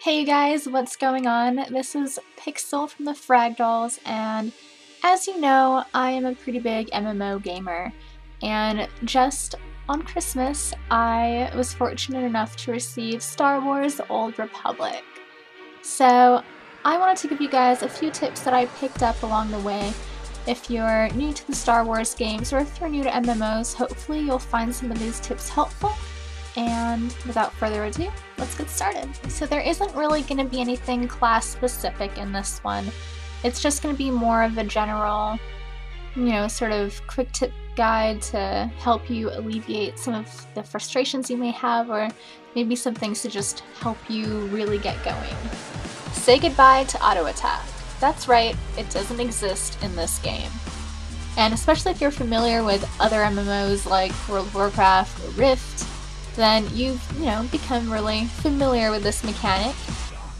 Hey you guys, what's going on? This is Pixxel from the Frag Dolls, and as you know, I am a pretty big MMO gamer, and just on Christmas, I was fortunate enough to receive Star Wars: The Old Republic. So I wanted to give you guys a few tips that I picked up along the way. If you're new to the Star Wars games, or if you're new to MMOs, hopefully you'll find some of these tips helpful. And without further ado, let's get started. So there isn't really going to be anything class specific in this one. It's just going to be more of a general, sort of quick tip guide to help you alleviate some of the frustrations you may have, or maybe some things to just help you really get going. Say goodbye to auto attack. That's right, it doesn't exist in this game. And especially if you're familiar with other MMOs like World of Warcraft or Rift, then you've, become really familiar with this mechanic.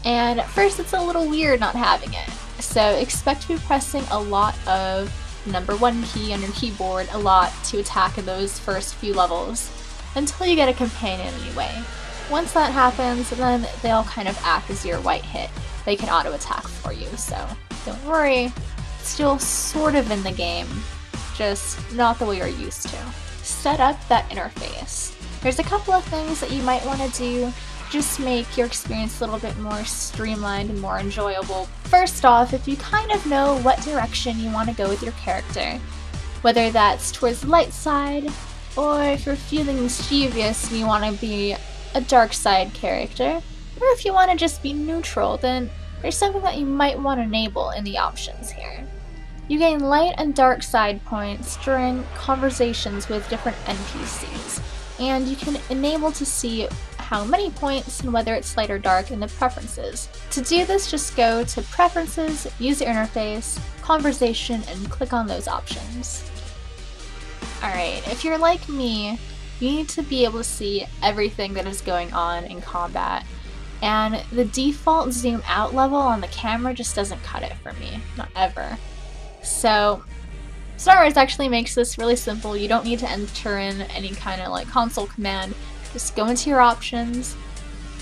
And at first it's a little weird not having it. So expect to be pressing a lot of number 1 key on your keyboard a lot to attack in those first few levels, until you get a companion anyway. Once that happens, then they'll kind of act as your white hit. They can auto attack for you, so don't worry. It's still sort of in the game, just not the way you're used to. Set up that interface. There's a couple of things that you might want to do just make your experience a little bit more streamlined and more enjoyable. First off, if you kind of know what direction you want to go with your character, whether that's towards the light side, or if you're feeling mischievous and you want to be a dark side character, or if you want to just be neutral, then there's something that you might want to enable in the options here. You gain light and dark side points during conversations with different NPCs, and you can enable to see how many points and whether it's light or dark in the preferences. To do this, just go to Preferences, User Interface, Conversation, and click on those options. Alright, if you're like me, you need to be able to see everything that is going on in combat, and the default zoom out level on the camera just doesn't cut it for me, not ever. So Star Wars actually makes this really simple. You don't need to enter in any kind of console command. Just go into your options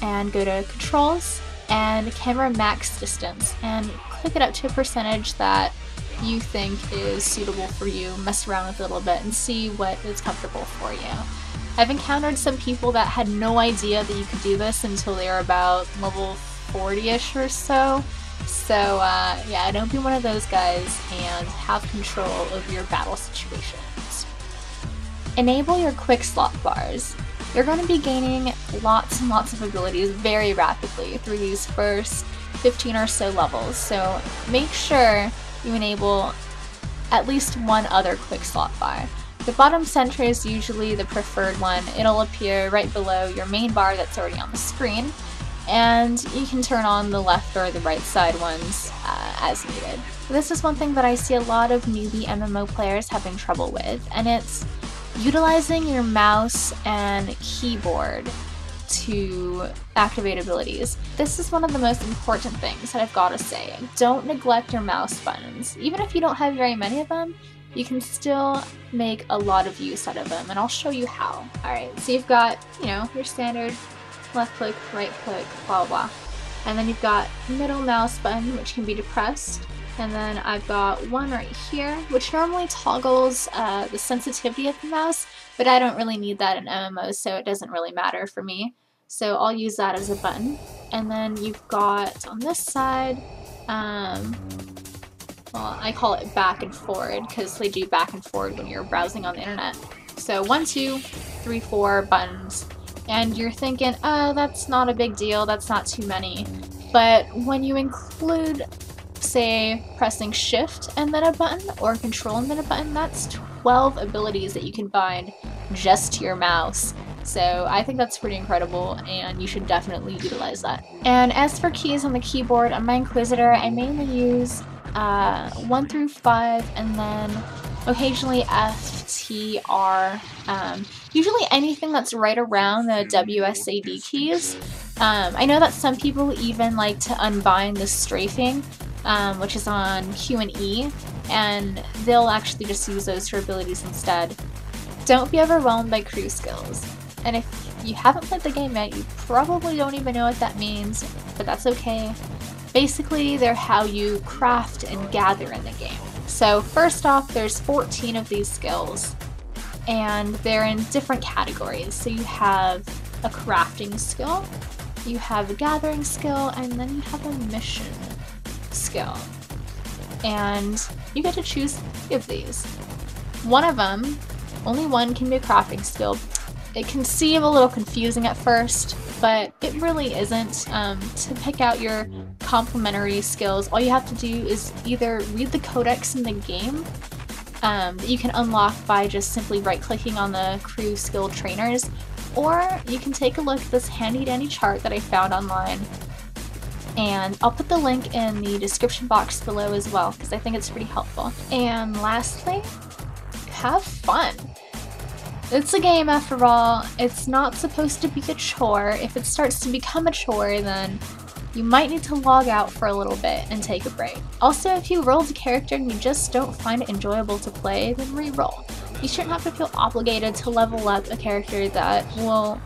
and go to Controls and Camera Max Distance and click it up to a percentage that you think is suitable for you. Mess around with it a little bit and see what is comfortable for you. I've encountered some people that had no idea that you could do this until they were about level 40-ish or so. So yeah, don't be one of those guys and have control over your battle situations. Enable your quick slot bars. You're going to be gaining lots and lots of abilities very rapidly through these first 15 or so levels, so make sure you enable at least one other quick slot bar. The bottom center is usually the preferred one. It'll appear right below your main bar that's already on the screen, and you can turn on the left or the right side ones as needed. This is one thing that I see a lot of newbie MMO players having trouble with, and it's utilizing your mouse and keyboard to activate abilities. This is one of the most important things that I've got to say. Don't neglect your mouse buttons. Even if you don't have very many of them, you can still make a lot of use out of them, and I'll show you how. Alright, so you've got, your standard left click, right click, blah blah. And then you've got middle mouse button, which can be depressed. And then I've got one right here, which normally toggles the sensitivity of the mouse, but I don't really need that in MMOs, so it doesn't really matter for me. So I'll use that as a button. And then you've got on this side, well, I call it back and forward because they do back and forward when you're browsing on the internet. So 1, 2, 3, 4 buttons. And you're thinking, oh, that's not a big deal, that's not too many. But when you include, say, pressing shift and then a button, or control and then a button, that's 12 abilities that you can bind just to your mouse. So I think that's pretty incredible, and you should definitely utilize that. And as for keys on the keyboard, on my Inquisitor, I mainly use 1 through 5, and then occasionally F, T, R, usually anything that's right around the WSAD keys. I know that some people even like to unbind the strafing, which is on Q and E, and they'll actually just use those for abilities instead. Don't be overwhelmed by crew skills. And if you haven't played the game yet, you probably don't even know what that means, but that's okay. Basically, they're how you craft and gather in the game. So first off, there's 14 of these skills, and they're in different categories. So you have a crafting skill, you have a gathering skill, and then you have a mission skill. And you get to choose 3 of these. One of them, only one can be a crafting skill. It can seem a little confusing at first, but it really isn't. To pick out your complementary skills, all you have to do is either read the codex in the game that you can unlock by just simply right-clicking on the crew skill trainers, or you can take a look at this handy-dandy chart that I found online, and I'll put the link in the description box below as well because I think it's pretty helpful. And lastly, have fun! It's a game after all. It's not supposed to be a chore. If it starts to become a chore, then you might need to log out for a little bit and take a break. Also, if you rolled a character and you just don't find it enjoyable to play, then re-roll. You shouldn't have to feel obligated to level up a character that will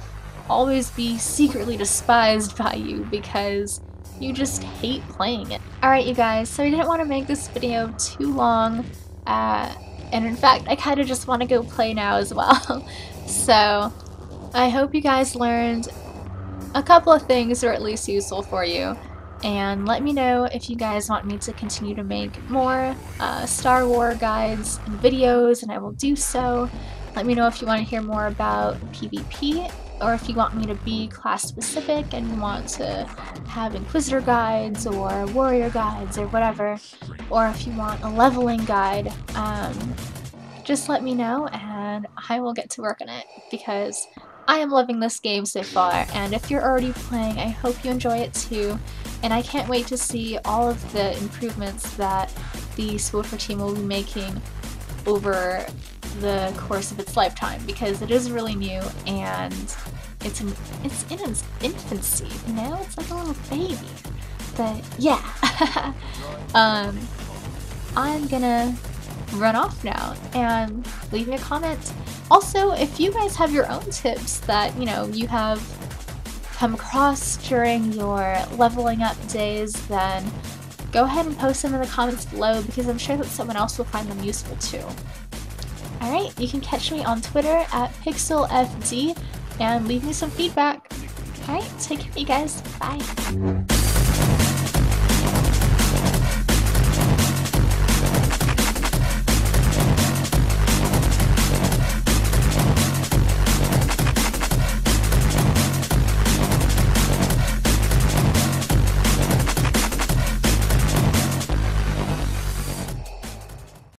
always be secretly despised by you because you just hate playing it. Alright you guys, so I didn't want to make this video too long, and in fact I kind of just want to go play now as well. So I hope you guys learned a couple of things that are at least useful for you, and let me know if you guys want me to continue to make more Star Wars guides and videos, and I will do so. Let me know if you want to hear more about PvP, or if you want me to be class specific and you want to have Inquisitor guides or Warrior guides or whatever, or if you want a leveling guide. Just let me know and I will get to work on it because I am loving this game so far, and if you're already playing, I hope you enjoy it too, and I can't wait to see all of the improvements that the Swiffer team will be making over the course of its lifetime, because it is really new and it's in its infancy, you know? It's like a little baby. But yeah. I'm gonna run off now and leave me a comment. Also, if you guys have your own tips that, you know, you have come across during your leveling up days, then go ahead and post them in the comments below because I'm sure that someone else will find them useful too. Alright, you can catch me on Twitter at PixxelFD and leave me some feedback. Alright, take care you guys. Bye.